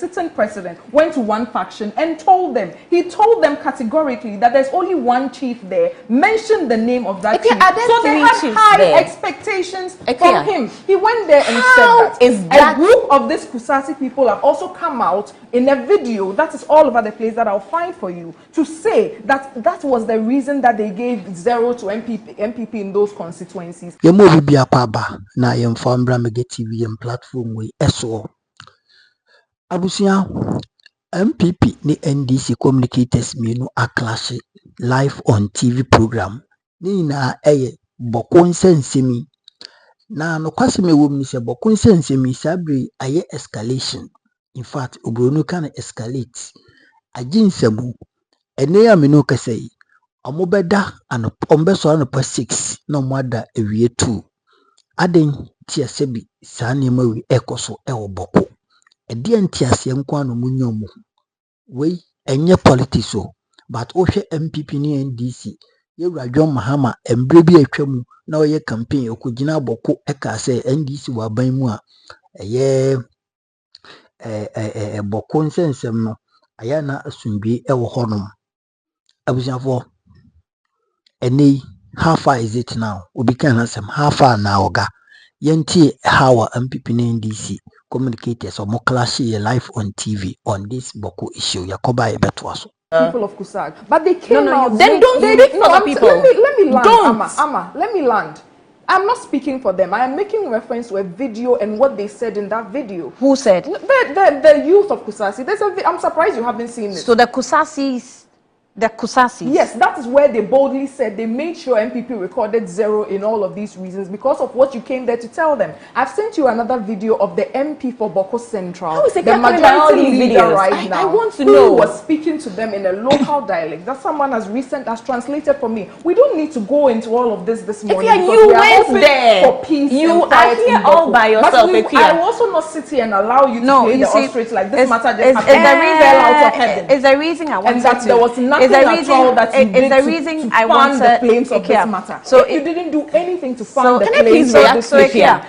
sitting president went to one faction and told them, he told them categorically that there's only one chief there, mentioned the name of that chief. So they had high expectations from him. He went there and said that. A group of these Kusasi people have also come out in a video that is all over the place that I'll find for you to say that that was the reason that they gave 0 to NPP in those constituencies. Na yemfambra mege TV platform we eso abusia NPP ni NDC Communicators menu a clash live on TV program ni na eye bokon sensemi na no kwase me wom ni se bokon sensemi sabre aye escalation. In fact obronu kan escalate aginsamu ene ya menu kasei omobeda ombeso anopa 6 na omada ewie 2 aden tiasebi sane mawi ekoso ewo boko edi antiase nkwa no munyomu we enye politics o but ohwe MPP ni NDC yewura John Mahama embre bi atwamu na oye campaign okugina boko eka se NDC wa ban mu a eye boko nsensem no aya na asumbi ewo honom abusiafo eni how far is it now? We can answer how far now, Oga. Yenti how MPP and NDC communicators or more classy live on TV on this Boko issue. Yakoba Ebetwaso. People of Kusag, but they came out. Then don't speak for the people. Let me land, Amma. Let me land. I'm not speaking for them. I am making reference to a video and what they said in that video. Who said? The youth of Kusasi. I'm surprised you haven't seen it. So the Kusasis. The Kusasis. Yes, that is where they boldly said they made sure MPP recorded 0 in all of these reasons because of what you came there to tell them. I've sent you another video of the MP for Boko Central, How is it the majority leader right now. I want to know. Who was speaking to them in a local dialect that someone has translated for me. We don't need to go into all of this morning. Ekia, you went there for peace. You are here all by yourself. But I will also not sit here and allow you to play the ostrich like this matter just happened. Fell out of heaven. Is the reason I wanted and that to. there was nothing at all that you did to fan the flames of this matter. So you didn't do anything to fan the flames of this matter.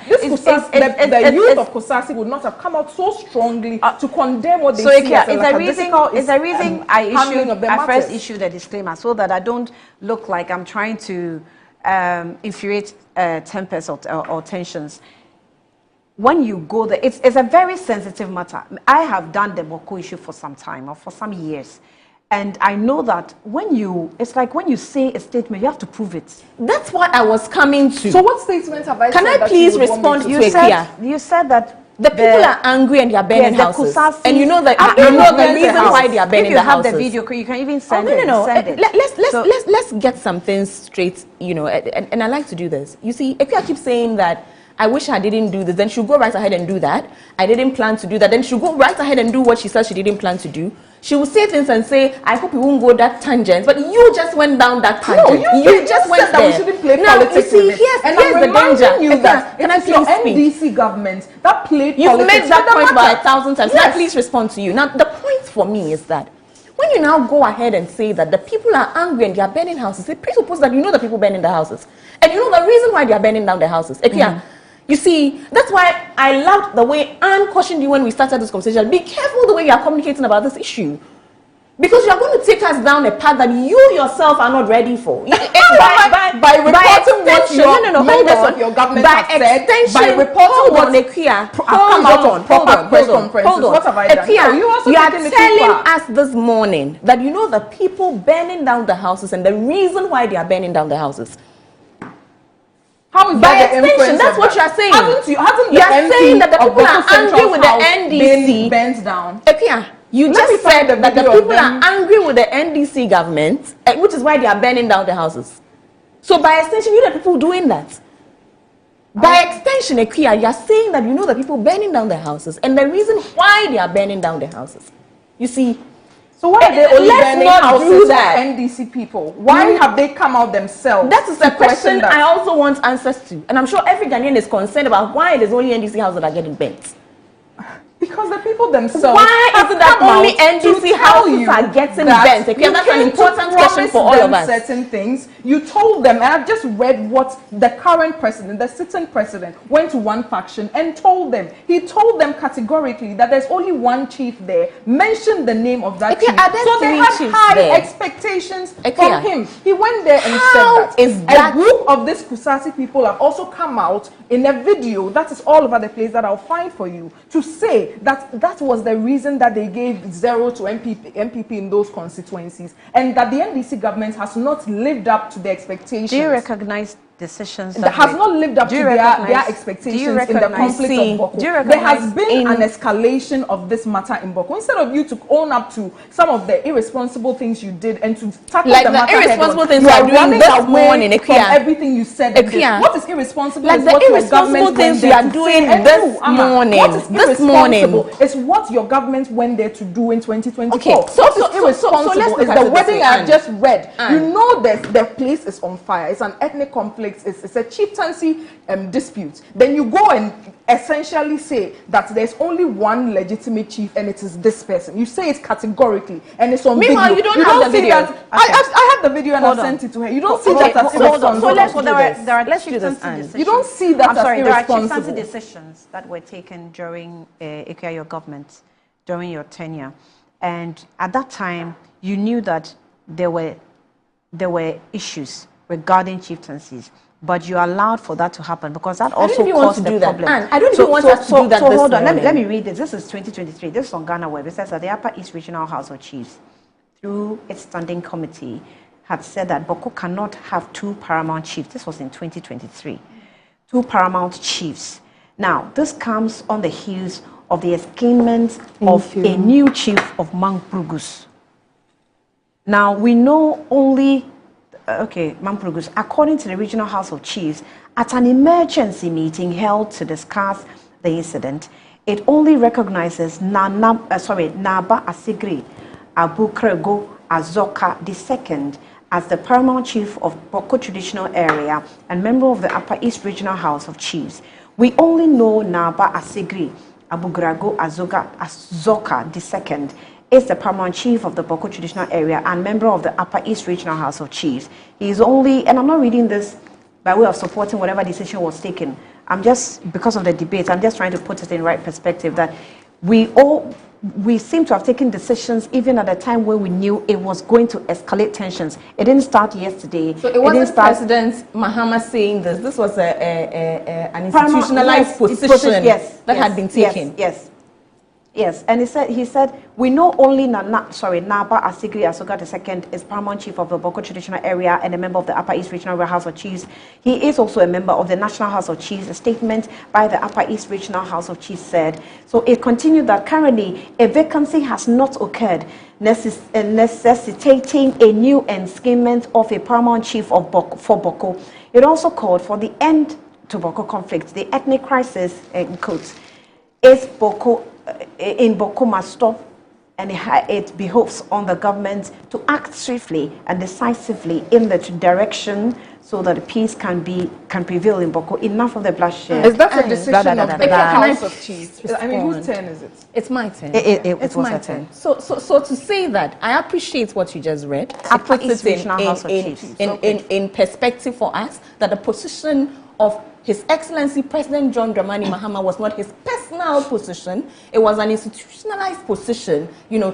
The youth of Kusasi would not have come out so strongly to condemn what they see as is the reason I first issued a disclaimer so that I don't look like I'm trying to infuriate tempers or tensions. When you go there, it's a very sensitive matter. I have done the Boko issue for some time or for some years. And I know that it's like when you say a statement, you have to prove it. That's what I was coming to. So what statement have I said? Can I please respond to it? You said that the people are angry and they are burning houses. And you know that the reason why they are burning the houses. If you have the video, you can even send it. Send it. Let's get something straight, and I like to do this. You see, if you keep saying that I wish I didn't do this, then she'll go right ahead and do that. I didn't plan to do that. Then she'll go right ahead and do what she says she didn't plan to do. She will say things and say, I hope you won't go that tangent. But you just went down that tangent. No, you just went there. That we shouldn't play politics with it. And here's the danger. You that can I please speak? NDC government that played You've politics. You've made that point about 1,000 times. Yes. Can I please respond to you? Now, the point for me is that when you now go ahead and say that the people are angry and they are burning houses, it presupposes that you know the people burning the houses. And you know the reason why they are burning down the houses. You see, that's why I loved the way Anne cautioned you when we started this conversation. Be careful the way you are communicating about this issue. Because you are going to take us down a path that you yourself are not ready for. By reporting what your members of your government have said, by reporting what have come out on proper press conferences. What have I done? You are telling us this morning that you know the people burning down the houses and the reason why they are burning down the houses. How is by extension, that's what you are saying. You are saying that the people are angry with the NDC. Bent down. You just said that the people are angry with the NDC government, which is why they are burning down the houses. So by extension, you're the people doing that. By extension, you are saying that you know the people burning down the houses and the reason why they are burning down the houses. You see. So why are they only burning houses of NDC people? Why have they come out themselves? That is a question I also want answers to. And I'm sure every Ghanaian is concerned about why it is only NDC houses that are getting burnt. Because the people themselves. Why is it that only NDC houses are getting bent? That's an important question for all of us. Certain things. You told them, and I've just read what the current president, the sitting president, went to one faction and told them. He told them categorically that there's only one chief there. Mentioned the name of that chief. So they had high expectations from him. He went there and said that. A group of these Kusasi people have also come out in a video that is all over the place that I'll find for you to say that that was the reason that they gave 0 to NPP in those constituencies, and that the NDC government has not lived up to the expectations. Do you recognize decisions that has not lived up to their expectations in the conflict of Boko? There has been an escalation of this matter in Boko. Instead of you to own up to some of the irresponsible things you did and to tackle the matter irresponsible things you are doing this morning, from everything you said. What is irresponsible? Like the irresponsible things you are doing this morning. What is irresponsible is what your government went there to do in 2024. Okay, what is irresponsible is the wedding I have just read. You know the place is on fire. It's an ethnic conflict. It's a chieftaincy dispute. Then you go and essentially say that there's only one legitimate chief and it is this person. You say it categorically and it's on video. Meanwhile, you don't have the video. I have the video and I sent it to her. You don't see that as irresponsible. Let's do this. You don't see that as irresponsible. There are chieftaincy decisions that were taken during your government, during your tenure. And at that time, you knew that there were issues regarding chieftaincies, but you allowed for that to happen because that also caused the problem. I don't even want us to do that. So hold on, let me read this. This is 2023. This is on Ghana Web. It says that the Upper East Regional House of Chiefs, through its standing committee, had said that Boko cannot have 2 paramount chiefs. This was in 2023. 2 paramount chiefs. Now, this comes on the heels of the assignment of a new chief of Mamprugus. Now, we know only Mamprugus, according to the Regional House of Chiefs, at an emergency meeting held to discuss the incident, it only recognizes Naba Asigri Abukrego Azoka II as the paramount chief of Boko traditional area and member of the Upper East Regional House of Chiefs. We only know Naba Asigri Abugrago Azoka II is the paramount chief of the Boko traditional area and member of the Upper East Regional House of Chiefs. He is only, and I'm not reading this by way of supporting whatever decision was taken. I'm just, because of the debate, I'm just trying to put it in the right perspective that we seem to have taken decisions even at a time when we knew it was going to escalate tensions. It didn't start yesterday. So it wasn't President Mahama saying this. This was an institutionalized position that had been taken. Yes, and he said, we know only Naba Asigri Asoga II is paramount chief of the Boko traditional area and a member of the Upper East Regional House of Chiefs. He is also a member of the National House of Chiefs. A statement by the Upper East Regional House of Chiefs said. So it continued that currently a vacancy has not occurred, necessitating a new enskinment of a paramount chief of for Boko. It also called for the end to Boko conflict. The ethnic crisis, in quotes, is Boko in Boko must stop, and it behoves on the government to act swiftly and decisively in the direction so that peace can prevail in Boko. Enough of the bloodshed. Is that a decision of the House of Chiefs? I mean, whose turn is it? It's my turn. It's my turn. So to say that, I appreciate what you just read. It puts it in perspective for us that the position of His Excellency President John Dramani Mahama was not his personal position. It was an institutionalized position,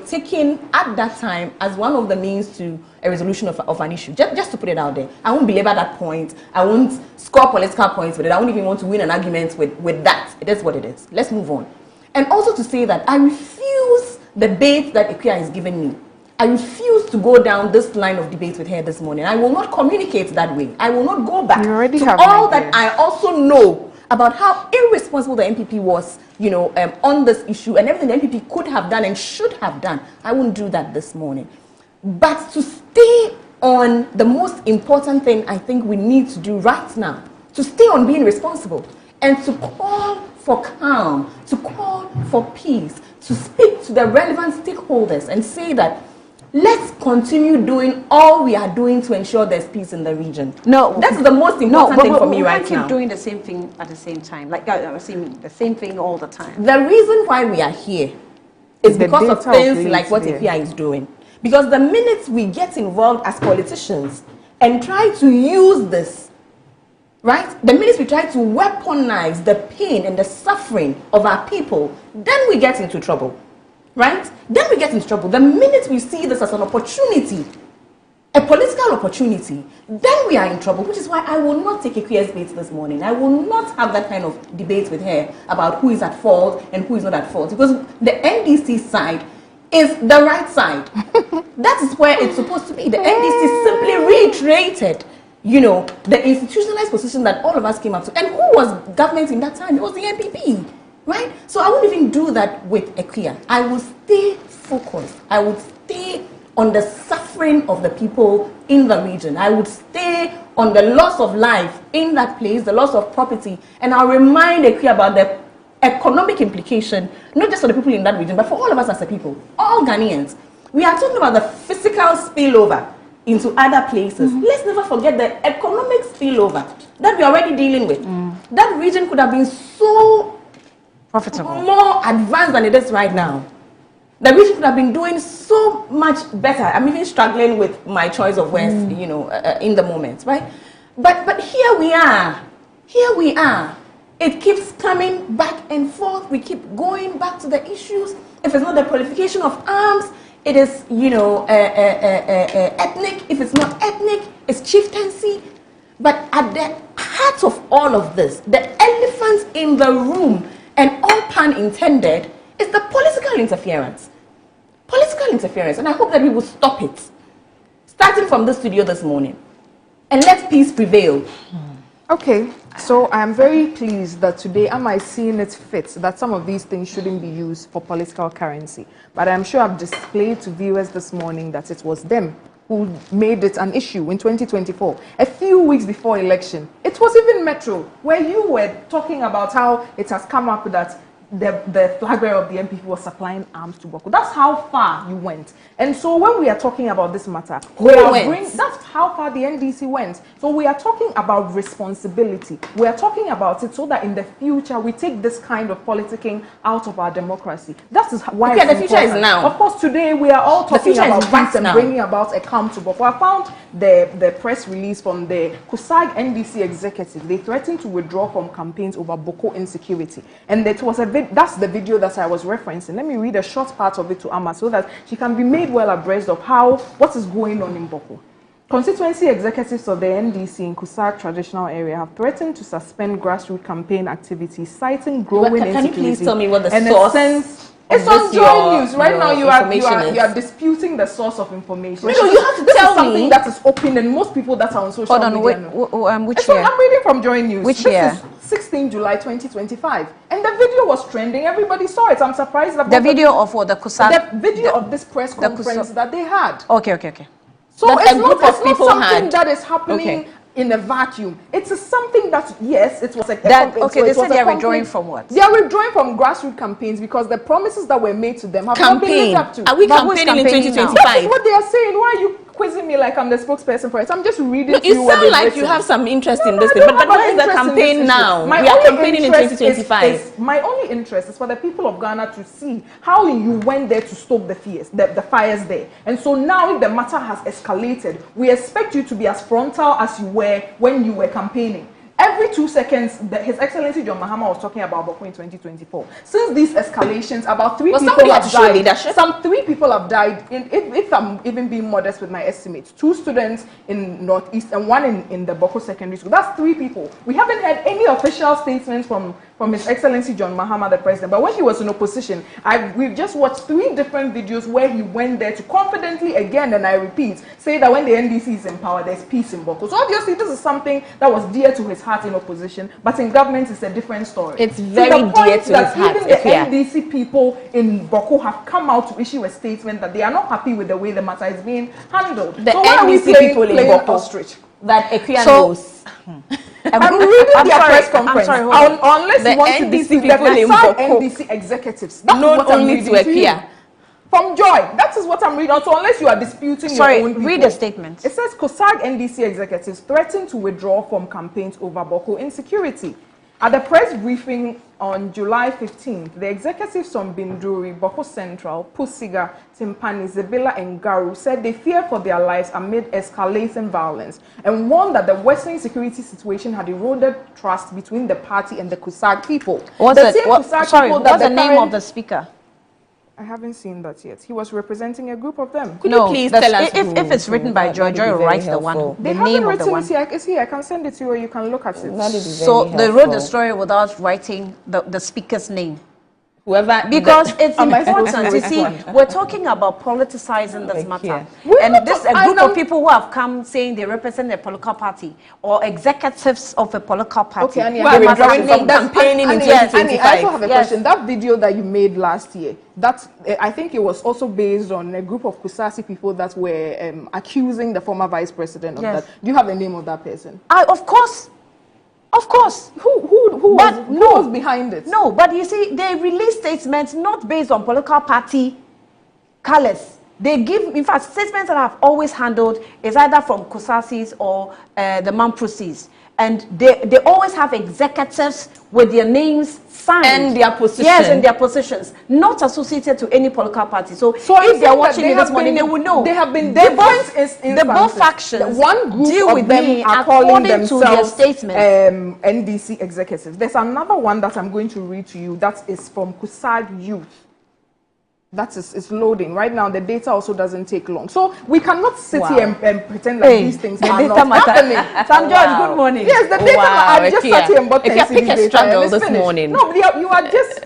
taken at that time as one of the means to a resolution of an issue. Just to put it out there. I won't belabor that point. I won't score political points with it. I won't even want to win an argument with that. It is what it is. Let's move on. And also to say that I refuse the bait that Ikuya is giving me. I refuse to go down this line of debate with her this morning. I will not communicate that way. I will not go back to all that I also know about how irresponsible the NPP was, on this issue and everything the NPP could have done and should have done. I won't do that this morning. But to stay on the most important thing I think we need to do right now, to stay on being responsible and to call for calm, to call for peace, to speak to the relevant stakeholders and say that let's continue doing all we are doing to ensure there's peace in the region. No, that's the most important thing for me right now. We keep doing the same thing at the same time, like the same thing all the time. The reason why we are here is because of things like what Equia is doing. Because the minute we get involved as politicians and try to use this, right? The minute we try to weaponize the pain and the suffering of our people, then we get into trouble. Right? Then we get into trouble. The minute we see this as an opportunity, a political opportunity, then we are in trouble, which is why I will not take Equia's debate this morning. I will not have that kind of debate with her about who is at fault and who is not at fault, because the NDC side is the right side. That is where it's supposed to be. The NDC simply reiterated, you know, the institutionalized position that all of us came up to. And who was government in that time? It was the NPP. Right? So I wouldn't even do that with Equia. I will stay focused. I would stay on the suffering of the people in the region. I would stay on the loss of life in that place, the loss of property. And I'll remind Equia about the economic implication, not just for the people in that region, but for all of us as a people, all Ghanaians. We are talking about the physical spillover into other places. Let's never forget the economic spillover that we're already dealing with. That region could have been so profitable, more advanced than it is right now. The region could have been doing so much better. I'm even struggling with my choice of words, you know, in the moment, right? But here we are. Here we are. It keeps coming back and forth. We keep going back to the issues. If it's not the proliferation of arms, it is, you know, ethnic. If it's not ethnic, it's chieftaincy. But at the heart of all of this, the elephant in the room, and all pun intended, is the political interference. Political interference. And I hope that we will stop it. Starting from the studio this morning. And let peace prevail. Okay. So I am very pleased that today am I seeing it fit that some of these things shouldn't be used for political currency. But I'm sure I've displayed to viewers this morning that it was them who made it an issue in 2024, a few weeks before election. It was even Metro, where you were talking about how it has come up that the flag bearer of the NPP was supplying arms to Boko. That's how far you went. And so when we are talking about this matter, that's how far the NDC went. So we are talking about responsibility. We are talking about it so that in the future we take this kind of politicking out of our democracy. That is why the future is now. Of course, today we are all talking about peace and bringing about a calm to Boko. I found the press release from the Kusag NDC executive. They threatened to withdraw from campaigns over Boko insecurity. And it was that's the video that I was referencing. Let me read a short part of it to Amma so that she can be made well abreast of what is going on in Boko. Constituency executives of the NDC in Kusag traditional area have threatened to suspend grassroots campaign activities, citing growing insecurity. Can you please tell me what the source? It's on Joy News. Right now, you are disputing the source of information. No, you have to tell me. Something that is open, and most people that are on social media know. Which year? I'm reading from Joy News. Which year? This is 16 July 2025. And the video was trending. Everybody saw it. I'm surprised about the video of what the Kusag. The video of this press conference that they had. Okay. So it's not something that is happening in a vacuum. It's something that, yes, it was they said they are withdrawing from what? They are withdrawing from grassroots campaigns because the promises that were made to them have not been lived up to. Are we campaigning in 2025? That is what they are saying. Why are you quizzing me like I'm the spokesperson for it? I'm just reading you sound like you have some interest in this thing, but where is the campaign now? We are campaigning in 2025. My only interest is for the people of Ghana to see how you went there to stoke the fires there. And so now if the matter has escalated, we expect you to be as frontal as you were when you were campaigning. Every 2 seconds, His Excellency John Mahama was talking about Boko in 2024. Since these escalations, about 3 people have died. Some 3 people have died, if I'm even being modest with my estimates. 2 students in Northeast and 1 in the Boko Secondary School. That's 3 people. We haven't had any official statements from His Excellency John Mahama, the President. But when he was in opposition, we've just watched 3 different videos where he went there to confidently, again, and I repeat, say that when the NDC is in power, there's peace in Boko. So obviously, this is something that was dear to his heart in opposition, but in government it's a different story. It's very dear to his heart. Even the NDC people in Boko have come out to issue a statement that they are not happy with the way the matter is being handled. The NDC people in Boko ostrich that Equia knows. I'm reading their press conference. Unless the you want NDC to people in Boko, NDC executives. That's known only to Equia. From Joy. That is what I'm reading. So unless you are disputing your own people. Read the statement. It says COSAG NDC executives threaten to withdraw from campaigns over Boko insecurity. At the press briefing on July 15th, the executives from Binduri, Boko Central, Pusiga, Timpani, Zebila, and Garu said they fear for their lives amid escalating violence and warned that the worsening security situation had eroded trust between the party and the COSAG people. What's the name of the speaker? I haven't seen that yet. He was representing a group of them. Could you please tell us if it's written by Joy, Joy will write the one. They haven't written it here. It's here. I can send it to you or you can look at it. So they wrote the story without writing the speaker's name. Because it's important. You see, we're talking about politicizing this matter. And this a group of people who have come saying they represent a political party or executives of a political party. Okay, Annie, campaigning in 2025. I also have a question. That video that you made last year, I think it was also based on a group of Kusasi people that were accusing the former vice president of that. Do you have the name of that person? Of course. Of course. Who was behind it? No, but you see, they release statements not based on political party colors. They give, in fact, statements that I've always handled is either from Kusasis or the Mamprosis. And they always have executives with their names signed. And their positions. Yes, and their positions. Not associated to any political party. So if they're watching me this morning, they will know. They have been the both factions. One group deal with them are calling themselves NDC executives. There's another one that I'm going to read to you that is from Kusag Youth. That is loading. Right now, the data also doesn't take long. So we cannot sit here and pretend like these things are not happening. Sam George, good morning. Yes, the data I just sat here and bought a struggle this morning. No, you are just,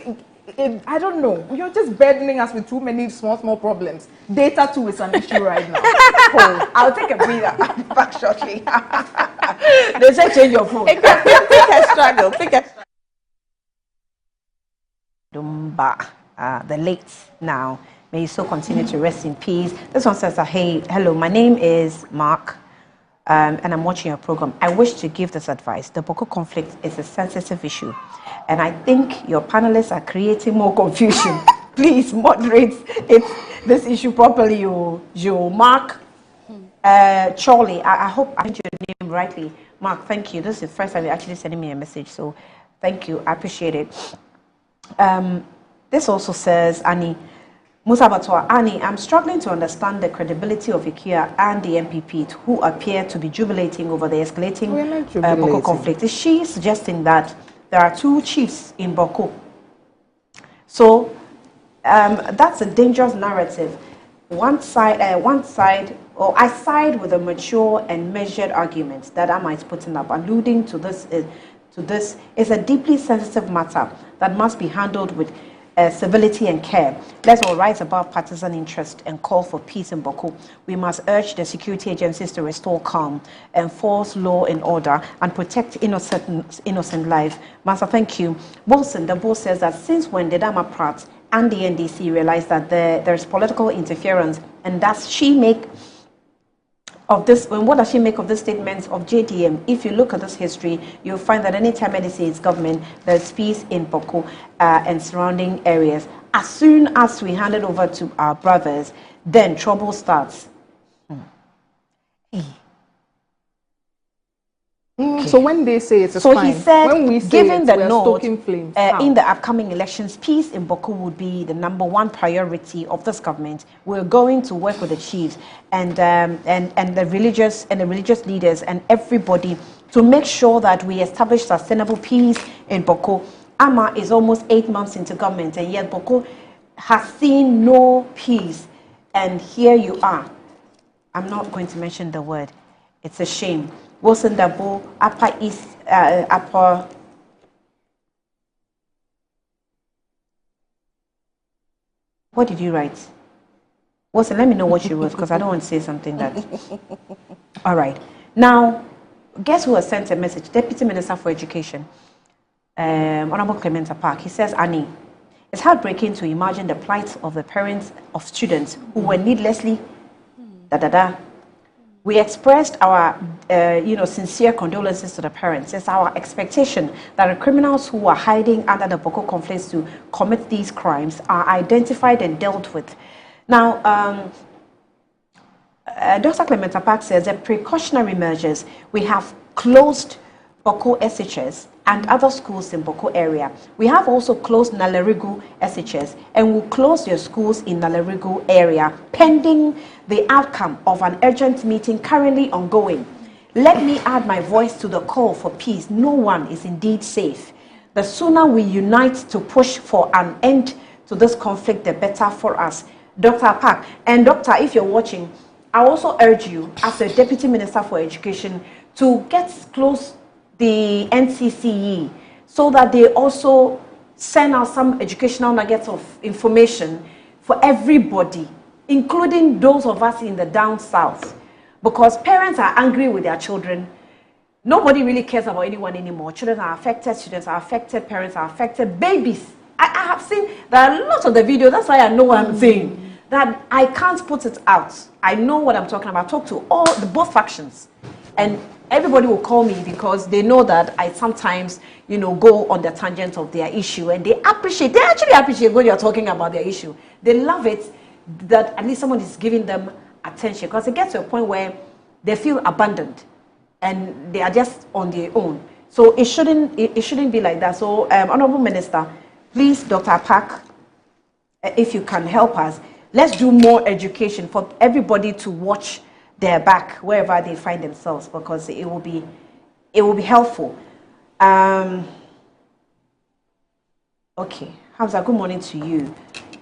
I don't know. You're just burdening us with too many small problems. Data too is an issue right now. I'll take a breather. Back shortly. They say change your phone. Pick a struggle. Dumba. The late now. May you so continue to rest in peace. This one says, hey, hello, my name is Mark, and I'm watching your program. I wish to give this advice. The Boko conflict is a sensitive issue, and I think your panelists are creating more confusion. Please moderate this issue properly, you Mark. Charlie, I hope I heard your name rightly. Mark, thank you. This is the first time you're actually sending me a message, so thank you. I appreciate it. This also says, Annie, Musa Batwa, Annie, I'm struggling to understand the credibility of IKEA and the NPP who appear to be jubilating over the escalating Boko conflict. Is she suggesting that there are two chiefs in Boko? So that's a dangerous narrative. One side, or I side with a mature and measured argument that I might put up, alluding to this is a deeply sensitive matter that must be handled with civility and care. Let's all rise above partisan interest and call for peace in Boko. We must urge the security agencies to restore calm, enforce law and order, and protect innocent life. Master, thank you. Wilson, the boss says that since when did Ama Pratt and the NDC realize that there's political interference, and does she make of this, and what does she make of the statements of JDM? If you look at this history, you'll find that anytime NDC is government, there's peace in Boko and surrounding areas. As soon as we hand it over to our brothers, then trouble starts. So when they say it's so fine, he said, when we say given the note, in the upcoming elections, peace in Boko would be the #1 priority of this government. We're going to work with the chiefs and the religious leaders and everybody to make sure that we establish sustainable peace in Boko. Ama is almost 8 months into government, and yet Boko has seen no peace. And here you are. I'm not going to mention the word. It's a shame. Wilson Dabo, Upper East, Upper. What did you write? Wilson, let me know what you wrote, because I don't want to say something that. All right. Now, guess who has sent a message? Deputy Minister for Education, Honorable Clementa Park. He says, Annie, it's heartbreaking to imagine the plight of the parents of students who were needlessly We expressed our, sincere condolences to the parents. It's our expectation that the criminals who are hiding under the Boko conflicts to commit these crimes are identified and dealt with. Now, Dr. Clement Park says that precautionary measures, we have closed Boko SHS and other schools in Boko area. We have also closed Nalerigu SHS and will close your schools in Nalerigu area pending the outcome of an urgent meeting currently ongoing. Let me add my voice to the call for peace. No one is indeed safe. The sooner we unite to push for an end to this conflict, the better for us. Dr. Park, and Doctor, if you're watching, I also urge you as a Deputy Minister for Education to get close the NCCE so that they also send out some educational nuggets of information for everybody, including those of us in the down south, because parents are angry with their children. Nobody really cares about anyone anymore. Children are affected, students are affected, parents are affected, babies. I have seen, there are lots of the videos, that's why I know what I'm saying, that I can't put it out. I know what I'm talking about. Talk to both factions. And everybody will call me because they know that I sometimes, go on the tangent of their issue, and they actually appreciate when you're talking about their issue. They love it that at least someone is giving them attention, because it gets to a point where they feel abandoned and they are just on their own. So it shouldn't be like that. So Honorable Minister, please, Dr. Park, if you can help us, let's do more education for everybody to watch their back wherever they find themselves, because it will be helpful. Okay, Hamza, good morning to you.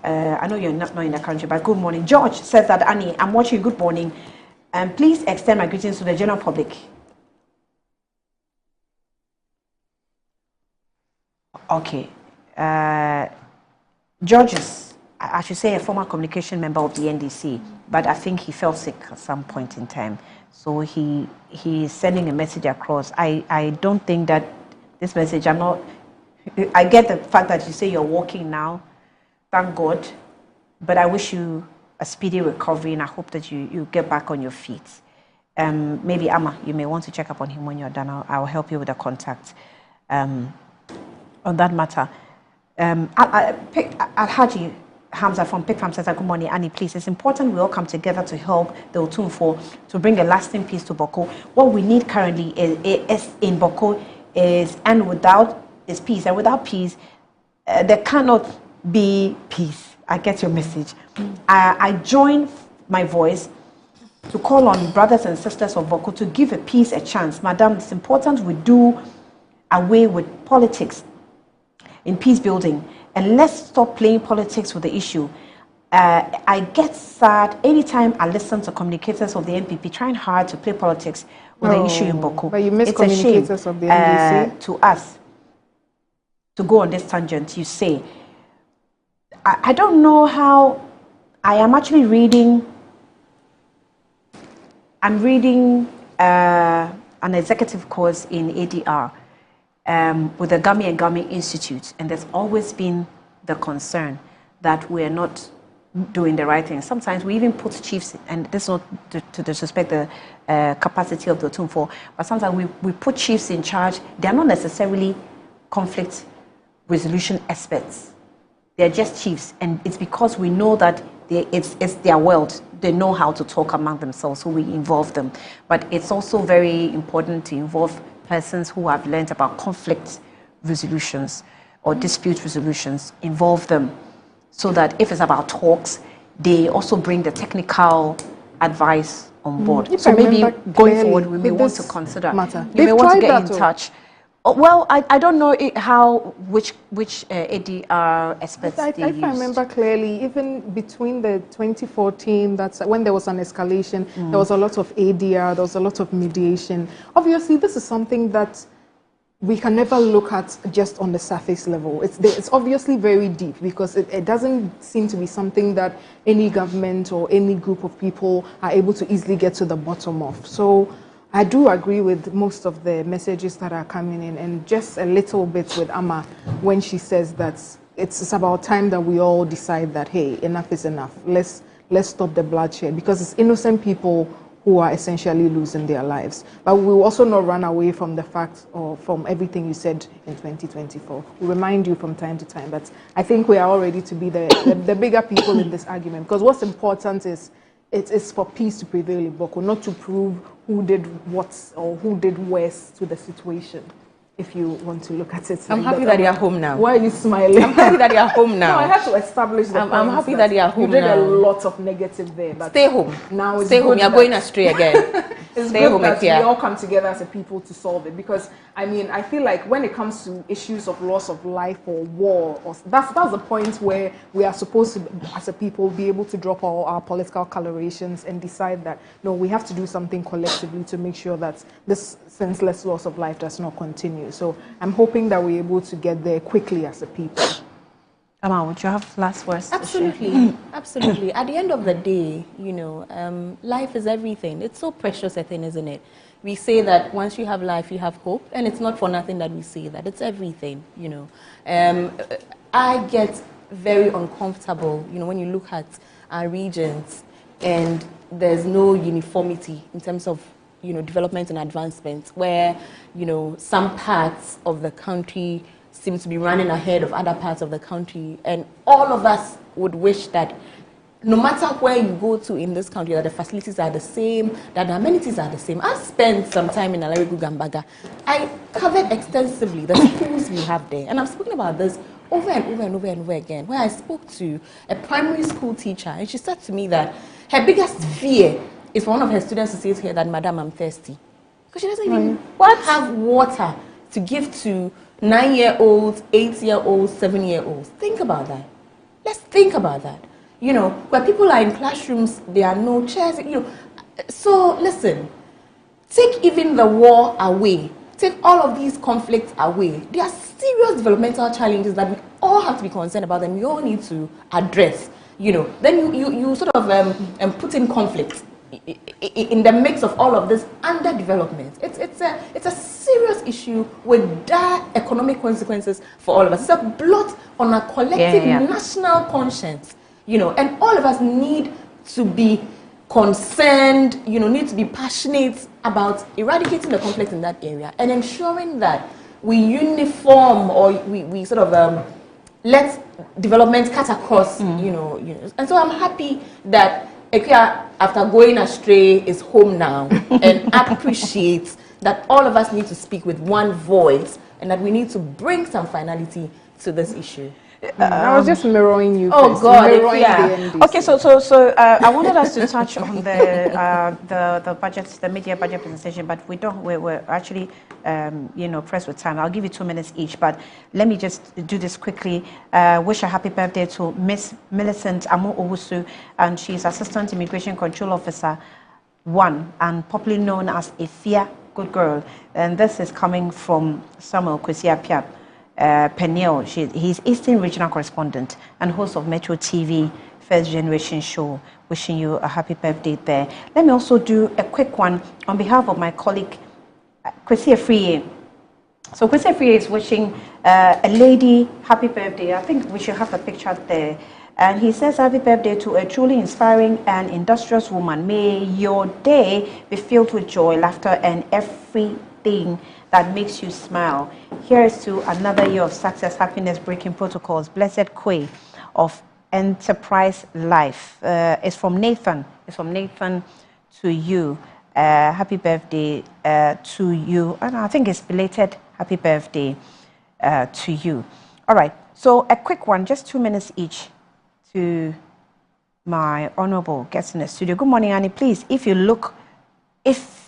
I know you're not in the country, but good morning. George says that, Annie, I'm watching. Good morning. And please extend my greetings to the general public. Okay. George is, I should say, a former communication member of the NDC, but I think he fell sick at some point in time. So he is sending a message across. I don't think that this message, I get the fact that you say you're walking now. Thank God. But I wish you a speedy recovery, and I hope that you get back on your feet. Maybe, Amma, you may want to check up on him when you're done. I'll help you with the contact on that matter. Alhaji Hamza from Pick Farm says, good morning, Annie, please. It's important we all come together to help the Otumfo to bring a lasting peace to Boko. What we need currently is in Boko is peace. And without peace, there cannot be peace. I get your message. I join my voice to call on brothers and sisters of Boko to give a peace a chance. Madam, it's important we do away with politics in peace building, and let's stop playing politics with the issue. I get sad anytime I listen to communicators of the NPP trying hard to play politics with the issue in Boko. But you miss it's communicators of the NDC. To us to go on this tangent. You say, I don't know how. I am actually reading. I'm reading an executive course in ADR. With the Gami and Gami Institute, and there's always been the concern that we're not doing the right thing. Sometimes we even put chiefs, and this is not to disrespect the capacity of the Otumfo, but sometimes we put chiefs in charge. They're not necessarily conflict resolution experts. They're just chiefs, and it's because we know that it's their world. They know how to talk among themselves, so we involve them. But it's also very important to involve persons who have learned about conflict resolutions or dispute resolutions, involve them, so that if it's about talks, they also bring the technical advice on board. So maybe going forward, we may want to consider. You may want to get in touch. Well, I don't know which ADR experts they used. If I remember clearly, even between the 2014, that's when there was an escalation, there was a lot of ADR, there was a lot of mediation. Obviously, this is something that we can never look at just on the surface level. It's obviously very deep, because it doesn't seem to be something that any government or any group of people are able to easily get to the bottom of. So I do agree with most of the messages that are coming in, and just a little bit with Amma when she says that it's about time that we all decide that, hey, enough is enough. Let's stop the bloodshed, because it's innocent people who are essentially losing their lives. But we will also not run away from the fact or from everything you said in 2024. We remind you from time to time, but I think we are all ready to be the bigger people in this argument, because what's important is it is for peace to prevail in Boko, not to prove who did what or who did worse to the situation. If you want to look at it, I'm happy that you're home now. Why are you smiling? I'm happy that you're home now. No, I have to establish the I'm happy that you're home now. You did a lot of negative there, but stay home. Now it's stay home. You're going astray again. It's stay good home, that we all come together as a people to solve it, because I mean I feel like when it comes to issues of loss of life or war, or that's the point where we are supposed to, as a people, be able to drop all our political colorations and decide that no, we have to do something collectively to make sure that this senseless loss of life does not continue. So I'm hoping that we're able to get there quickly as a people. Amma, would you have last words? Absolutely, absolutely. At the end of the day, you know, life is everything. It's so precious a thing, isn't it? We say that once you have life, you have hope, and it's not for nothing that we say that. It's everything, you know. I get very uncomfortable, you know, when you look at our regions and there's no uniformity in terms of, you know, development and advancement, where, you know, some parts of the country seem to be running ahead of other parts of the country, and all of us would wish that no matter where you go to in this country, that the facilities are the same, that the amenities are the same. I've spent some time in Alarigu Gambaga. I covered extensively the schools we have there, and I've spoken about this over and over and over and over again, where I spoke to a primary school teacher, and she said to me that her biggest fear is for one of her students to say to her that, "Madam, I'm thirsty." Because she doesn't even have water to give to 9-year-olds, 8-year-olds, 7-year-olds. Think about that. Let's think about that. You know, where people are in classrooms, there are no chairs, you know. So listen, take even the war away. Take all of these conflicts away. There are serious developmental challenges that we all have to be concerned about and we all need to address. You know, then you sort of put in conflict in the mix of all of this underdevelopment. It's a serious issue with dire economic consequences for all of us. It's a blot on our collective national conscience, you know, and all of us need to be concerned, you know, need to be passionate about eradicating the conflict in that area and ensuring that we uniform or we sort of let development cut across, you know. And so I'm happy that Ekia, after going astray, is home now and appreciates that all of us need to speak with one voice and that we need to bring some finality to this issue. I was just mirroring you. Oh God! Yeah. Okay, so I wanted us to touch on the budget, the mid-year budget presentation, but we don't. We're actually, you know, pressed with time. I'll give you 2 minutes each, but let me just do this quickly. Wish a happy birthday to Miss Millicent Amo Owusu, and she's Assistant Immigration Control Officer 1, and popularly known as Efia Good Girl. And this is coming from Samuel Kwesi Piap. Peniel, he's Eastern Regional Correspondent and host of Metro TV First Generation Show. Wishing you a happy birthday there. Let me also do a quick one on behalf of my colleague, Kwesi Afriye. So Kwesi Afriye is wishing a lady happy birthday. I think we should have a picture there. And he says, happy birthday to a truly inspiring and industrious woman. May your day be filled with joy, laughter, and everything that makes you smile. Here's to another year of success, happiness, breaking protocols. Blessed Kwe of Enterprise Life. It's from Nathan. It's from Nathan to you. Happy birthday to you. And I think it's belated happy birthday to you. All right. So a quick one, just 2 minutes each to my honorable guests in the studio. Good morning, Annie. Please, if you look, if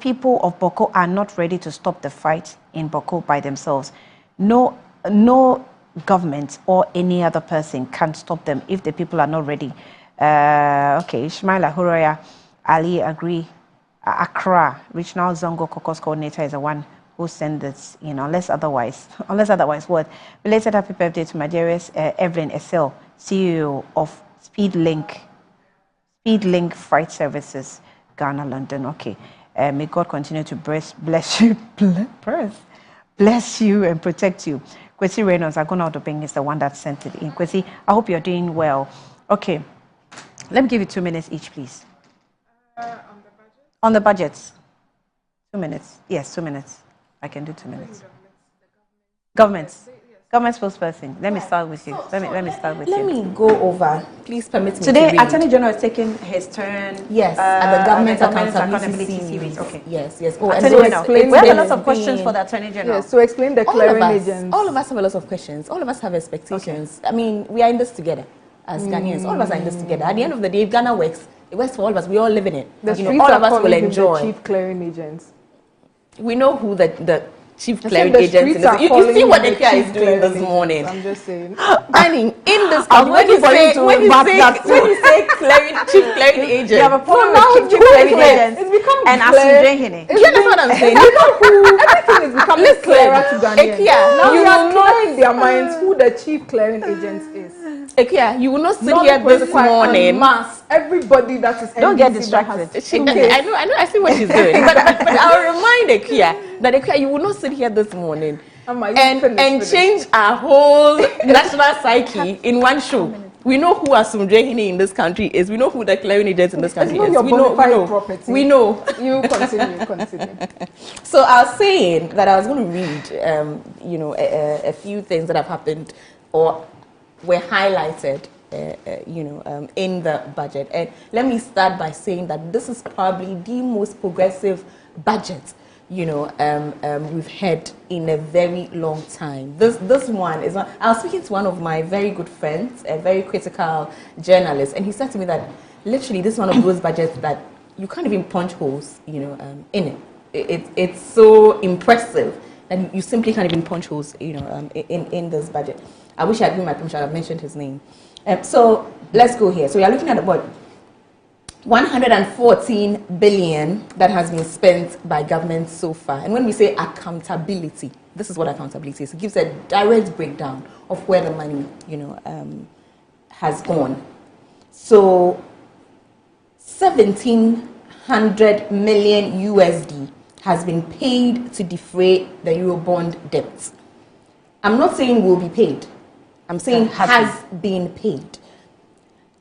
people of Boko are not ready to stop the fight in Boko by themselves. No government or any other person can stop them if the people are not ready. Okay, Ishmael Ahuraya, Ali agree. Accra, Regional Zongo Caucus Coordinator is the one who sent this, you know, unless otherwise what? Belated happy birthday to my dearest Evelyn Essel, CEO of Speedlink Freight Services, Ghana, London. Okay. May God continue to bless you and protect you. Kwesi Reynolds, Agona Odobeng is the one that sent it in. Kwesi, I hope you're doing well. Okay. Let me give you 2 minutes each, please. On the budget. 2 minutes. Yes, 2 minutes. I can do 2 minutes. Government spokesperson. Let me start with you. Let me start with you. Let me go over. Please permit me Today, to read. Attorney General is taking his turn. Yes, at the Government Accountability Series. Okay. Yes. Oh, Attorney General. We have a lot of questions for the Attorney General. Yes, to explain the clearing agents. All of us have a lot of questions. All of us have expectations. Okay. I mean, we are in this together as Ghanaians. All of us are in this together. At the end of the day, if Ghana works, it works for all of us. We all live in it. All of us will enjoy. The chief clearing agents. We know who the chief clearing agents is. You see what the guy is doing this morning. I'm just saying. Meaning, in this country, when you say chief clearing agent, you have a problem with chief clearing agents. It's become and Asunjehine. That's what I'm saying. Everything is becoming clearer to Ghanaians. Now you will know in their minds who the chief clearing agent is. Ekia, you will not sit here this morning. Everybody that is don't get distracted. I know. I see what she's doing. but I'll remind Ekia that Ekia, you will not sit here this morning and change our whole national psyche in one show. We know who Asumdrehine in this country is. We know who the clearing agents in this country is. We know. You continue. So I was saying that I was going to read, a few things that have happened or were highlighted, in the budget. And let me start by saying that this is probably the most progressive budget, we've had in a very long time. This one is. I was speaking to one of my very good friends, a very critical journalist, and he said to me that literally this is one of those budgets that you can't even punch holes, in it. It's so impressive that you simply can't even punch holes, in this budget. I wish I had given my permission. I've mentioned his name. So let's go here. So we are looking at about 114 billion that has been spent by government so far. And when we say accountability, this is what accountability is. It gives a direct breakdown of where the money, has gone. So 1,700 million USD has been paid to defray the Eurobond debts. I'm not saying will be paid. I'm saying has been paid.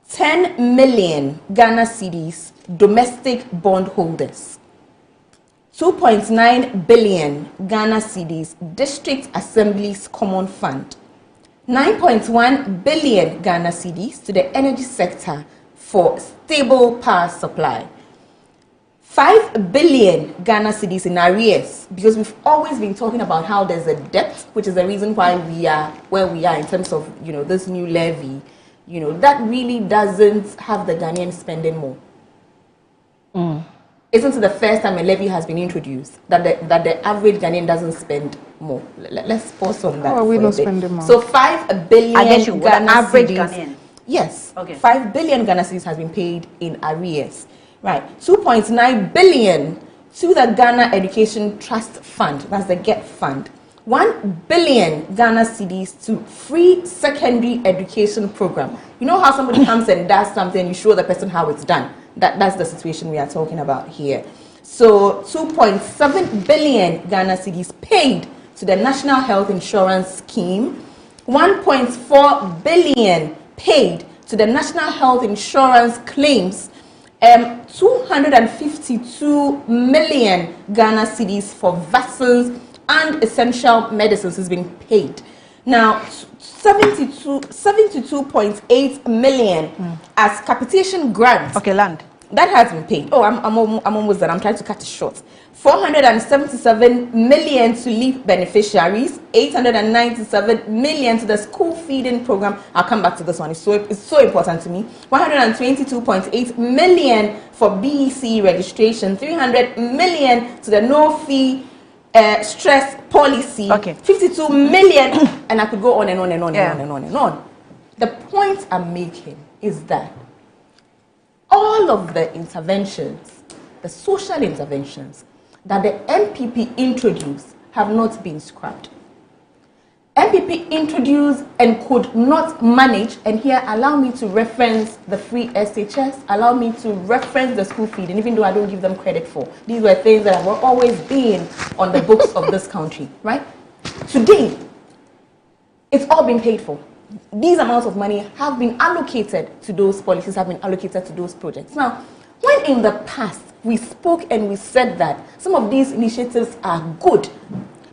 10 million Ghana cedis domestic bond holders. 2.9 billion Ghana cedis District Assembly's Common Fund. 9.1 billion Ghana cedis to the energy sector for stable power supply. 5 billion Ghana cedis in arrears, because we've always been talking about how there's a debt, which is the reason why we are where we are in terms of, this new levy, that really doesn't have the Ghanaians spending more. Isn't it the first time a levy has been introduced that the average Ghanaian doesn't spend more? Let's pause on that. How are we not spending more? So 5 billion Ghana average Ghanaian. Yes. Okay. 5 billion Ghana cedis has been paid in arrears. Right, 2.9 billion to the Ghana Education Trust Fund, that's the GET Fund. 1 billion Ghana cedis to free secondary education program. You know how somebody comes and does something, you show the person how it's done. That's the situation we are talking about here. So 2.7 billion Ghana cedis paid to the National Health Insurance Scheme. 1.4 billion paid to the National Health Insurance Claims. 252 million Ghana cedis for vaccines and essential medicines has been paid. Now, 72.8 million as capitation grants. Okay, land. That has been paid. Oh, I'm almost done. I'm trying to cut it short. 477 million to LEAP beneficiaries, 897 million to the school feeding program. I'll come back to this one. It's so important to me. 122.8 million for BEC registration, 300 million to the no fee stress policy. Okay. 52 million, and I could go on and on and on and on and on and on. The point I'm making is that all of the interventions, the social interventions that the NPP introduced have not been scrapped. NPP introduced and could not manage, and here allow me to reference the free SHS, allow me to reference the school feeding, even though I don't give them credit for. These were things that have always been on the books of this country, right? Today, it's all been paid for. These amounts of money have been allocated to those policies, have been allocated to those projects. Now, when in the past we spoke and we said that some of these initiatives are good,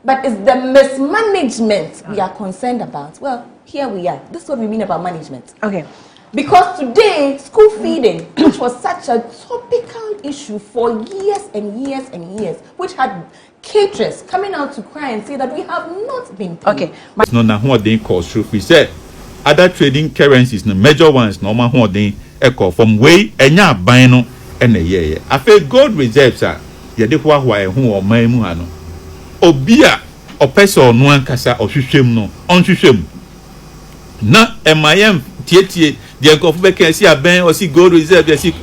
but it's the mismanagement we are concerned about. Well, here we are. This is what we mean about management. Okay. Because today, school feeding, which was such a topical issue for years and years and years, which had caterers coming out to cry and say that we have not been paid. Okay. No, now what they call truth. We said other trading currencies, the major ones, no matter what they echo from way and ya buying and a year. I feel gold reserves are ya de who or my muhano. Obia or peso no one kasa or shushem no on shushem. Na MIM tietie the uncle can see a bank or see gold reserve, they see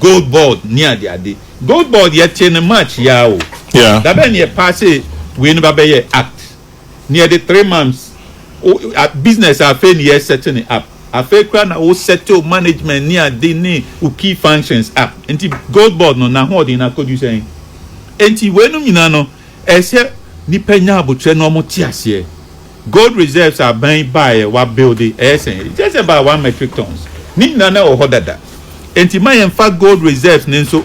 gold board near the ade. Gold board yet chain a match yao. Yeah. That ben ye pass it we never be act. Near the 3 months business are fair year setting it up. A fair crown will settle management near the knee who key functions up. And gold board no na hold in a code you saying. And when you know, as ye ni penya butre no motiasie. Gold reserves are buying by what building just about 1 metric tons. Ni nana or hodada. Enti my in fact gold reserves nenso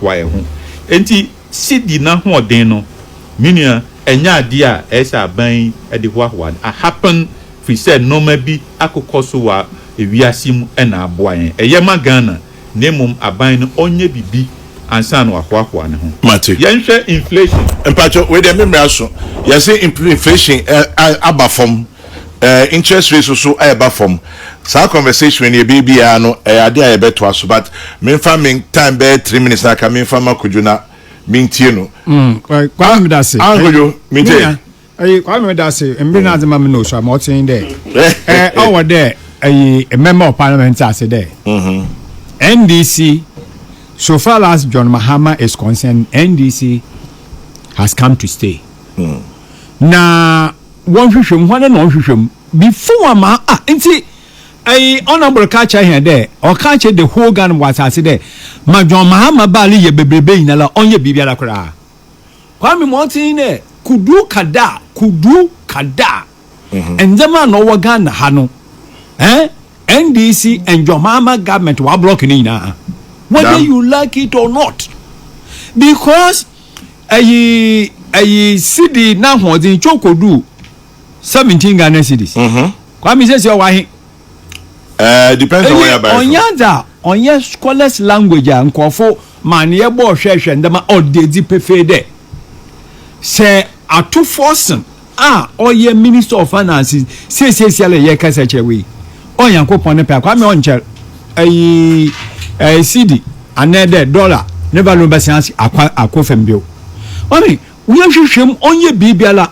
why ho. Enti sidi na ho no. Minia enya dia esa buying at the one. I happen fi said no maybe akokoso wa ewiasim na aboan. Eyema Ghana nemum aban no onye bibi ansa no ahwahwa ne ho. Mate. Yenhwe inflation. Empacho we dey memra so. You say inflation aba from interest rates so aba from. Sa conversation when baby no ade a beto aso but me fa me time be 3 minutes na ka me fa makoju na me ntie no. Kwa me da se. Ankojo me ntie. Kwa me da se mbe na azema me no so am otin there. Over there a member of parliament as there. NDC, so far as John Mahama is concerned, NDC has come to stay. Na one hwehwem one na hwehwem before ma nti honorable catcher here there or catcher the whole gun was as there ma John Mahama bali ye bebrebe inala onye bibiara kra kwame mountain there kudu kada enjama no wo Ghana ha no NDC and John Mahama government were blocking in whether you like it or not, because a city now was in Chokodu 17 Ghana cedis. Kwame says you are depends on where you buy. On your scholars language and kofo man ye bo hwehwe ndama odedi pefede say atu forcing or ye minister of finances say ye kasa chewe on yankopon ne pa Kwame onche CD another dollar never no besansi akofembio wami we hwehwem onye bibiala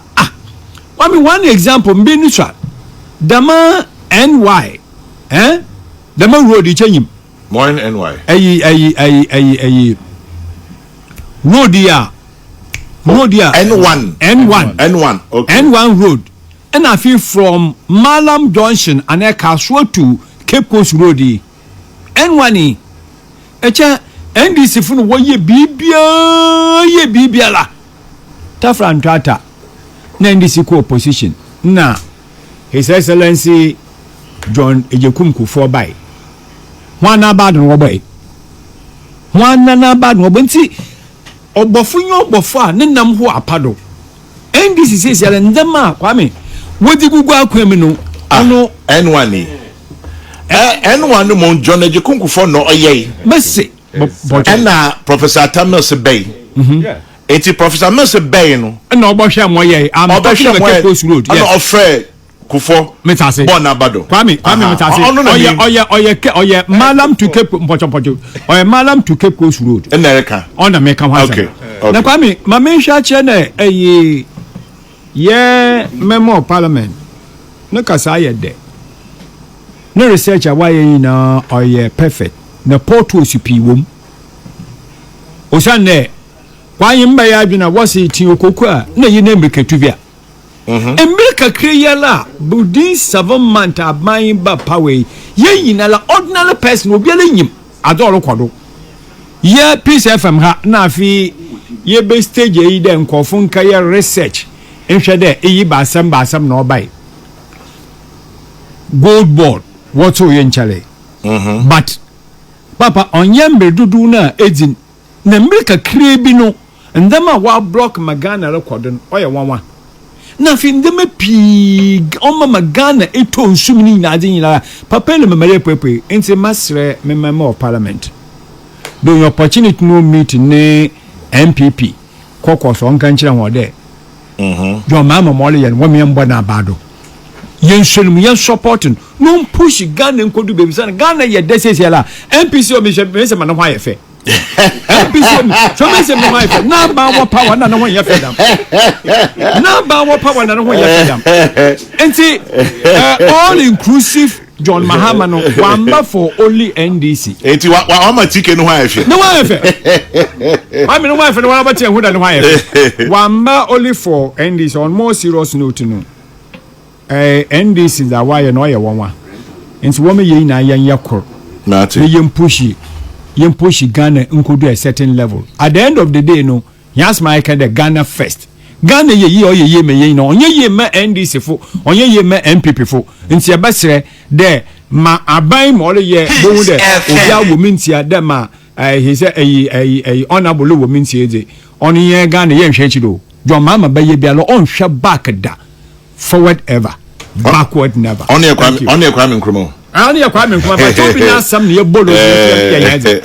wami one example mbeniswa dama NY dama road chenyim more NY road ya N1 okay N1 road and I feel from Malam Junction and Ekaswo to Cape Coast Road N1 echa NDC funu wo ye bibia la tafran tata na NDC ko opposition na His Excellency John Ejekum Kufuor bai hwana bad no bai hwana na bad no nti obofo a ne nam ho apado NDC says yale ndama Kwame wodi gugu akwam no ono N1 N1 mo John Ejekum Kufuor no oyey messe na Professor Tamils Bay enti Professor Tamils Bay no na obohwe mo oyey am obohwe Cape Coast Road yes no Fred Kufuor metase born abado Kwame metase oye Malam to Cape Mpocho oye Malam to Cape Coast Road America on America okay na Kwame mamensha che na ye member of parliament no kasa ye de no researcher why na oye perfect na portal sipi wom osane kwanye mba ya adwena wose ti okoko na yi na mbekatu bia America kreyala budin 7 month aban ba power ye yina la ordinary person obi ala nyim adoro kodo ye Peace FM ha na afi ye be stage yi de nkofo nka ye research nhwe de eyi ba asem na obai gold board what so ye nchale but papa onyembe dudu na edin na mbirika krebi no ndama wa block magana record no oye wanwa na fi ndama pi oma magana eto nsumni na ade nyina papa le memere pepe enti masre memema of parliament do your opportunity no meet ne NPP kokos on kan kire ho de jo mama mole yen wo me mbo na bado yen hwelum yen supporting no push Ghana nkodu bebi sana Ghana ye desese la NPC o me se ma no hwa ye fe NPC so me se no hwa ye fe na ba wo power na no hwa ye fe dam na ba wo power na no hwa ye fe dam enti all inclusive John Mahama no wamba for only NDC enti wa ma tike no hwa ye fe no hwa ye fe I mean no hwa ye fe no wa ba tie hu da no hwa ye fe wamba only for NDC. On more serious note no NDC that why no ye wonwa nti wo me ye na yan yakor na te yen push Ghana nkodu a certain level at the end of the day no yas my kind of Ghana first Ghana ye me ye no onye ye ma NDC fo onye ye ma NPP fo nti e besere de ma aban mo le ye bo de obi awo mintia de ma he say honorable wo mintia de onye ye Ghana ye nhwe chi do John Mama ba ye bia lo on hwe back da forward ever backward never on e kwa me nkromo ani ya kwa me nkuma ba tobi na asam ne bolo ya yaje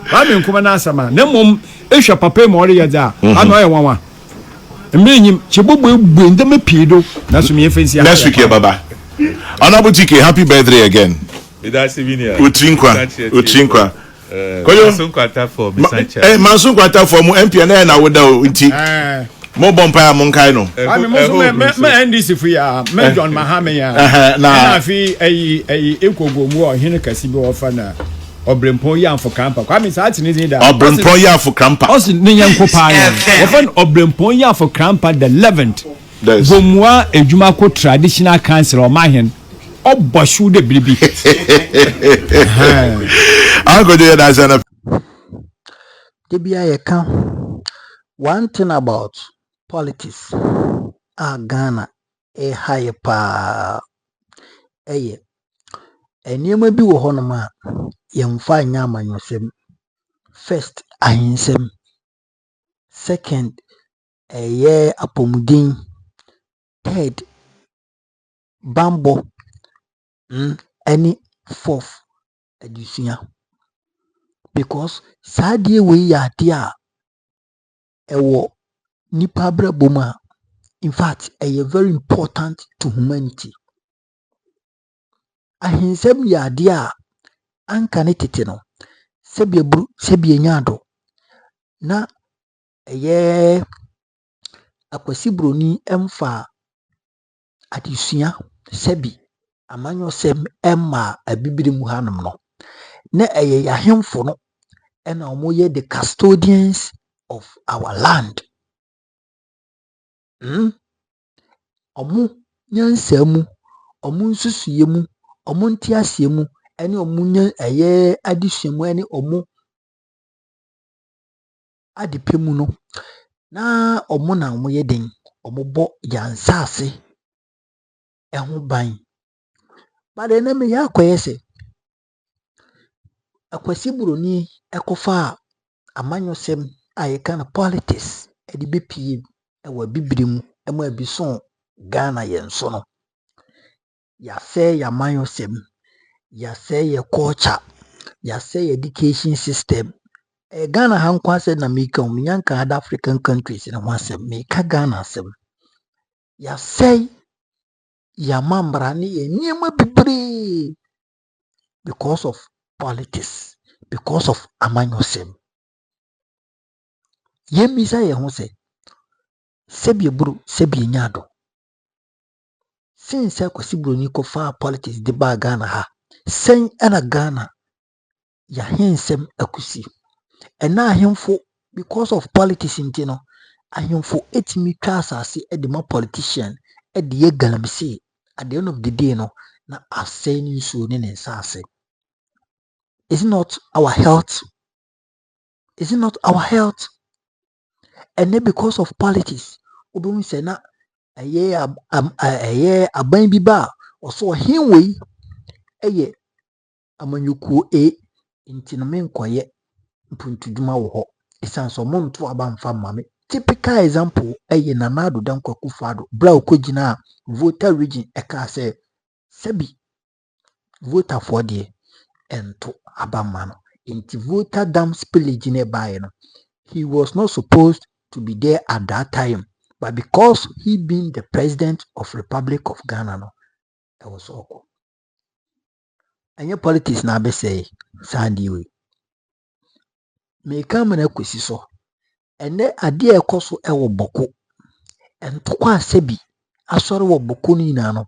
kwa me nkuma na asama na mom ehwa papa mo ore ya za ano ya wanwa mbenyim chibubu egbu ndem pido na so me fensi next week baba honorable TK happy birthday again That's Vinia utrinkwa koyo mansunkwata for Misancha mansunkwata for mu MP na woda nti mo bompa mo nkai no ami mo me NDC fu ya me John Mahama ya na fi ekogo mu o hene kasi bi ofa na obrempon ya for campa kwa mi sa atini din da obrempon ya for campa o si ne yanko pa ya ofa obrempon ya for campa the 11th bomwa ejuma ko traditional council o mahen oboshu de bibi go dey that sana Debia ye kan one thing about politics Ghana high pa enema bi wo hono ma yemfa nya amanyosem first ahinsem second apomudin third bambo any fourth adusia because sadie we ya dia ewo nipa braboma in fact very important to humanity ahinsem ya dia anka ne tete no sebie nyado na akwasi broni emfa adesua sebi amanyosem emma abibiri mu hanom no na yahemfo no ena omoye the custodians of our land omu nyansamu omu nsusuyemu omu ntiasiemu ene omu nya adisuemu ene omu adipemu no na omu na omu yeden omu bo yansase ehu ban bade na me yakoyese akwasi broni ekofa amanyosem ayekana politics edi bepie ewa bibrimu emu abison Ghana yenso no ya say ya manyosem ya say ya culture ya say education system Ghana hankwa se na meka umnyanka other African countries na wasem meka Ghana sem ya say ya mambra ni enyema bibiri because of politics because of amanyosem yemisa ye ho se sebie buru sebie nyado since akwasi broni ko fa politics de ba Ghana ha sen ana Ghana ya hensem akusi ena ahemfo because of politics intino ahemfo etimi twa asase e de ma politician e de ye galamse at the end of the day no na aseni so ne nsase is it not our health and because of politics obi say na aban bi ba oso hinwei amanyukuo nti no menkɔyɛ mpuntudwuma wɔ hɔ ɛsiane sɛ ɔmo nto aba mfa mma me. Typical example ɛyɛ Nana Addo Dankwa Akufo-Addo bra okɔgyina a voter region ɛka sɛ sɛbi voter for deɛ ɛnto aba mma no. Nti voter dam spillage ne ɛbaeɛ no, he was not supposed to be there at that time, but because he being the president of Republic of Ghana no, it was awkward. Ɛnyɛ politics na abɛsɛe Sandy way. Meka mana kwesi so. Ɛnɛ adeɛ ɛkɔ so ɛwɔ Boko. Ɛntokɔ a sɛbi asɔre wɔ Boko no nyinaa no.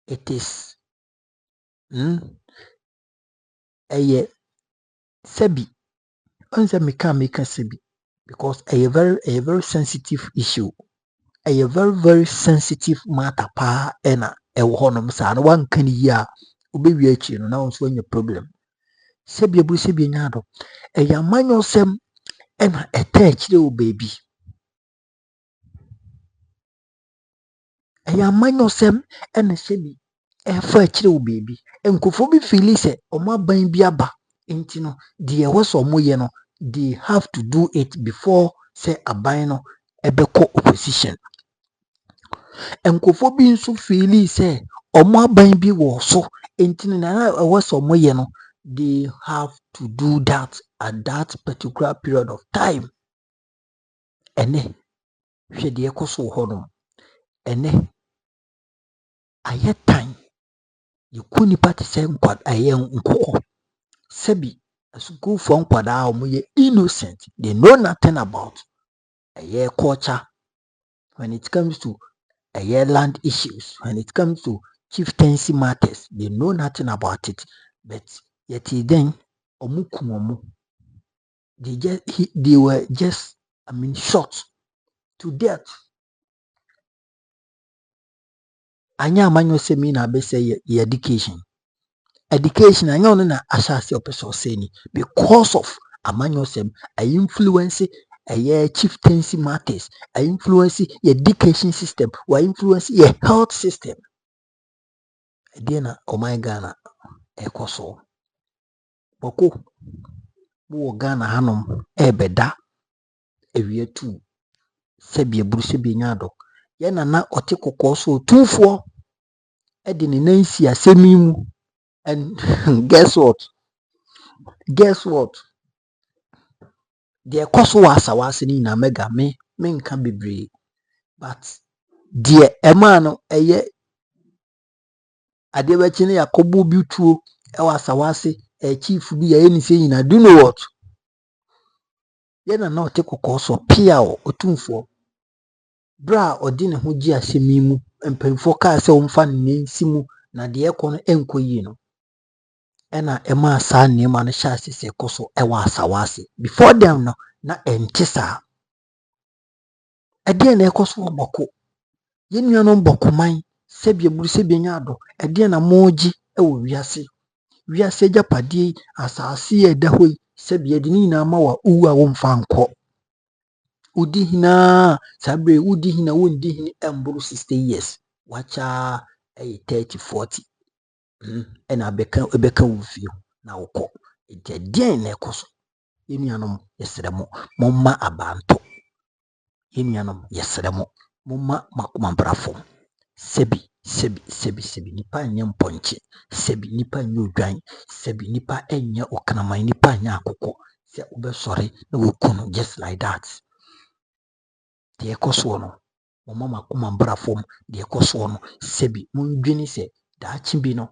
It is ɛyɛ sɛbi. Ɔnsɛ meka sɛbi because a very sensitive issue. A very sensitive matter pa ɛna ɛwɔ hɔ nom saa no wanka ne yie a wobɛwie akyi no na nso anya problem. Sɛbi aburu sɛbi nya ado. Ɛyɛ amanyɔsɛm ɛna ɛta akyire wo baabi. Ɛyɛ amanyɔsɛm ɛna sɛbi ɛfa akyire wo baabi. Nkofo bi feel sɛ ɔmo aban bi aba nti no deɛ ɛwɔ sɛ ɔmo yɛ no they have to do it before say aban no ɛbɛkɔ opposition. Nkofo bi nso feel sɛ ɔmo aban bi wɔ so nti no na ɛwɔ sɛ ɔmo yɛ no they have to do that at that particular period of time. Ɛnɛ hwɛ deɛ ɛkɔ so wɔ hɔ no. Ɛnɛ ayɛ time yɛkɔ nipa te sɛ nkokɔ sɛbi asukuufoɔ nkwadaa a ɔmo yɛ innocent, they know nothing about ɛyɛ culture when it comes to ɛyɛ land issues, when it comes to chieftaincy matters, they know nothing about it, but yet then ɔmo kum ɔmo. They were just shot to death. Anya amanyɔsɛm na abɛsɛ yɛ education. Education anya ɔno na ahyɛ ɔpɛ sɛ ni because of amanyɔsɛm a influence ɛyɛ chieftaincy matters, a influence yɛ education system, or influence yɛ health system. Ɛdeɛ na ɔman Ghana ɛkɔ so. Bɔko wɔ Ghana hanom ɛbɛda ɛwie tu sɛbi aburu sɛbi nya ado. Yɛ nana ɔte kɔkɔɔ so tufoɔ ɛde ne nan si asɛm yi mu. And guess what? Deɛ ɛkɔ so wɔ asawase ni na mega menka bebree, but deɛ ɛmaa no ɛyɛ adeɛ bɛkye ne Yakobo bi tuo ɛwɔ asawase chief bi yɛ ne sɛ nyina. Do you know what? Yɛ nana ɔte kɔkɔɔ so pia otumfoɔ bra ɔde ne ho gye asɛm yi mu. Mpanyinfoɔ kaa sɛ ɔmfa ne nsi mu na deɛ ɛkɔ no ɛnkɔ yie no. Ɛna ɛma saa nneɛma no hyɛ ase sɛ ɛkɔ so ɛwɔ asawase. Before them no na ɛnte saa. Ɛdeɛ na ɛkɔ so wɔ Bɔko. Yɛn nuanom Bɔkoman sɛbi aburu sɛbi nya ado. Ɛdeɛ na mogye ɛwɔ wiase. Wiase agyapadeɛ asase yɛ ɛda hɔ yi sɛbi yɛde ne nyinaa ma wa uwu a wɔmfa nkɔ. Udi hina sabre udi hina wondi hini ɛmboro 60 years. Wacha ɛyɛ 30 40. Ɛna ɛbɛka wo fie na wokɔ. Nti ɛdeɛn na ɛkɔ so. Yɛn nuanom yɛsrɛ mo momma abanto. Yɛn nuanom yɛsrɛ mo momma makoma mbra fam. Sɛbi nipa nyɛ mpɔnkye. Sɛbi nipa nyɛ odwan. Sɛbi nipa ɛnyɛ ɔkraman. Nipa nyɛ akokɔ. Sɛ wobɛsɔre na woku no just like that. Deɛ ɛkɔ so no momma makoma mbra fam. Deɛ ɛkɔ so no sɛbi mondwene sɛ daakye bi no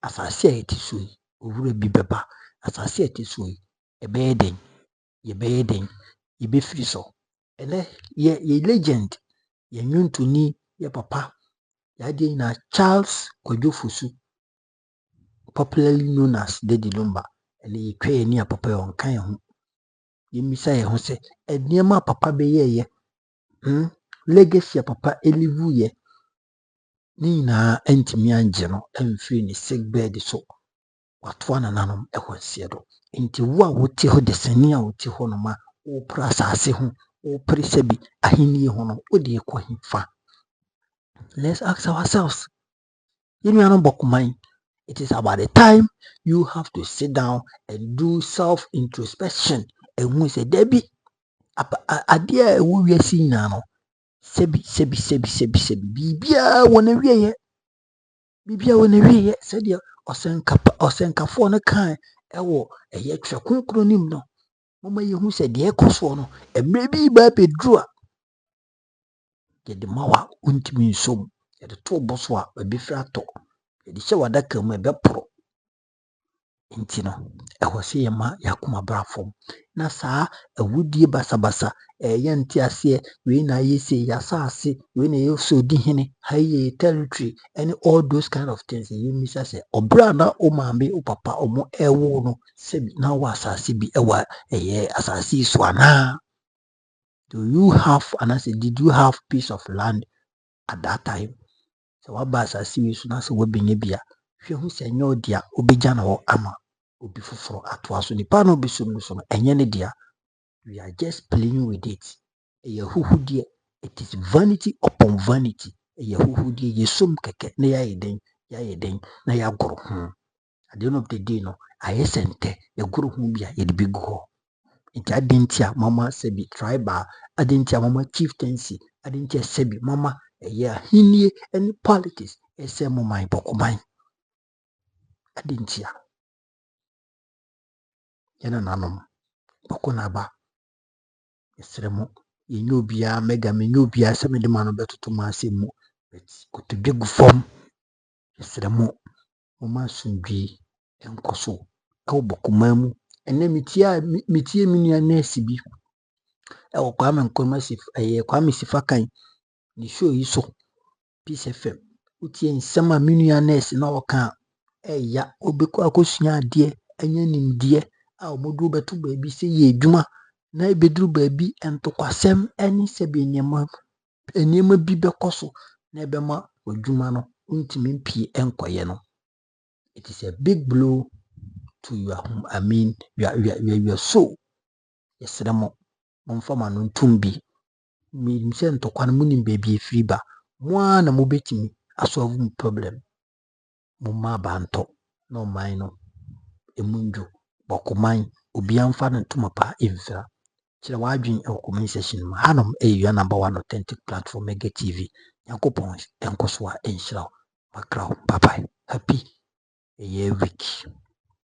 asase a yɛte so yi owura bi bɛba. Asase a yɛte so yi ɛbɛyɛ den. Yɛbɛyɛ den. Yɛbɛfiri so. Ɛnɛ yɛ legend. Yɛ nwontoni yɛ papa. Yɛadeɛ na Charles Kwadwo Fosu, popularly known as Daddy Lumba. Ɛnɛ yɛtwa yɛ ni a papa yɛ ɔnka yɛ ho. Yɛmmisa yɛ ho sɛ nneɛma a papa bɛyɛɛyɛ legacy a papa elivu yɛ ne nyinaa ɛntumi angye no ɛmfiri ne sick bed so. Watoa nananom ɛwɔ nseɛ do. Nti wo a wote hɔ desani a wote hɔ no ma wopra asase ho wopre sɛbi ahenni ho no wode ɛkɔ hemfa. Let's ask ourselves. Yɛn nuanom Bɔkoman It is about the time you have to sit down and do self-introspection. And we say, Debbie, idea we are seeing now. Sebi. Bibia wanna wie said ya osenkafo no kan ewo eye twa konkro nim no. Mama yehu se de ekoso no emre bi ba pedru a ye de mawa untimi nsom ye de to boso a ba befra to ye de hye wadaka mu e be pro nti no ɛwɔ sɛ yɛma yɛakoma bra fam na saa awudie basabasa ɛyɛ nte aseɛ wei na ayɛ se yɛasase wei na ɛyɛ sɛ odi hene ha yɛ territory and all those kind of things yɛmmisa sɛ ɔbra na o maame o papa ɔmo ɛwo no sɛbi na wɔ asase bi ɛwɔ ɛyɛ asase yi so anaa do you have anaasɛ did you have piece of land at that time sɛ waba asase yi so na sɛ wabɛnya bi a hwɛ ho sɛ ɛnyɛ ɔde a wobɛgya na hɔ ama obi foforo atoa so nipa no besom no so no enye ne dia. We are just playing with it. Eye huhudie, it is vanity upon vanity. Eye huhudie yesum keke na ya yeden na ya goro ho. At the end of the day no ayesente ya goro ho bia ye de bigu ho. Nti adentia mama sebi tribal, adentia mama chieftaincy, adentia sebi mama eye ahinie any politics ese mo man bokoman. Adentia yana nanom boko na ba esremo yenyo bia mega menyo bia se me de ma no betoto ma asemu kotodwe gu fam esremo mama sundwi enkoso e boko mamu ene mitie minia nurse bi e wo kwa me nkoma sif kwa me sifakan ni show yi so Peace FM utie nsema minia nurse na woka ya obekọ akosua ade enye nimdie a omodu beto baabi se ye adwuma na ebeduru baabi entokwasem eni sebe enema bi bekoso na ebema adwuma no untimi mpie enkoye no. It is a big blow to your home. I mean your soul. Yesremo momfama no ntumbi mi se ntokwa no munim baabi efiri ba mo na mo betimi asolve problem mo ma banto no man no emunjo bokoman obi amfa no ntoma pa emfira kire wadwen e comment section ma hanom your number one authentic platform Mega TV yakopon enkoso a enhyira makraw bye bye happy a year week.